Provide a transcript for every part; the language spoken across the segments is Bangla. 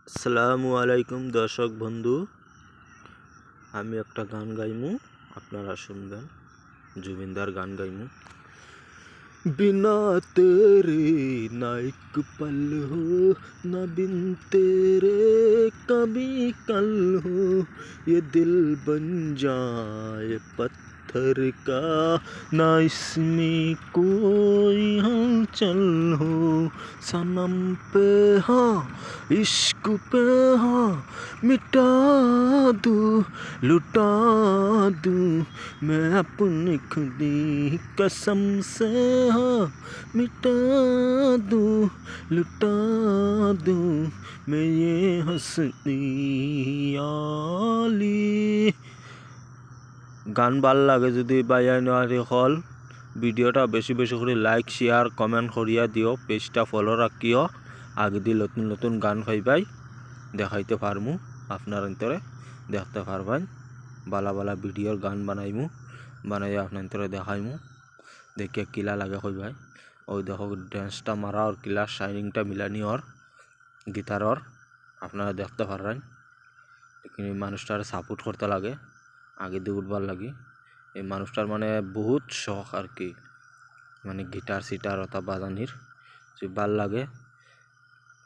আসসালামু আলাইকুম দর্শক বন্ধু, আমি একটা গান গাইমু, আপনারা শুনবেন। জুবিনদার গান গাইমু। बिना तेरे ना एक पल हो, ना बिन तेरे कभी कल हो, ये दिल बन जाए पत्थर का, ना इसमें कोई हलचल हो, सनम पे हाँ इश्क पे हाँ मिटा दूँ लुटा दूँ मैं अपनी खुदी कसम से हाँ मिटा दूँ लुटा दूँ मैं ये हंसती आली। গান ভাল লাগে যদি বাইয়াই নোয়ারি হল ভিডিওটা বেশি বেশি করে লাইক শেয়ার কমেন্ট করিয়া দিও, পেজটা ফলো রাখিও। আগে দিয়ে নতুন নতুন গান পাইবাই দেখাইতে পারমু, আপনার অন্তরে দেখতে পারবেন। বালা বালা ভিডিওর গান বানাইয়া আপনার অন্তরে দেখাইমু, দেখিয়া কিলা লাগে কইবাই। ওই দেখো ড্যান্সটা মারা ওর কিলা শাইনিংটা মিলানি ওর গিটারর, আপনারা দেখতে পারবেন। এখানে মানুষটার সাপোর্ট করতে লাগে, আগে দিয়ে উঠবার লাগে। এই মানুষটার মানে বহুত শখ আর কি, মানে গিটার সিটার অথবা বাজানির। যদি ভাল লাগে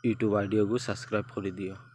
ইউটিউব আইডিওগু সাবস্ক্রাইব করে দিও।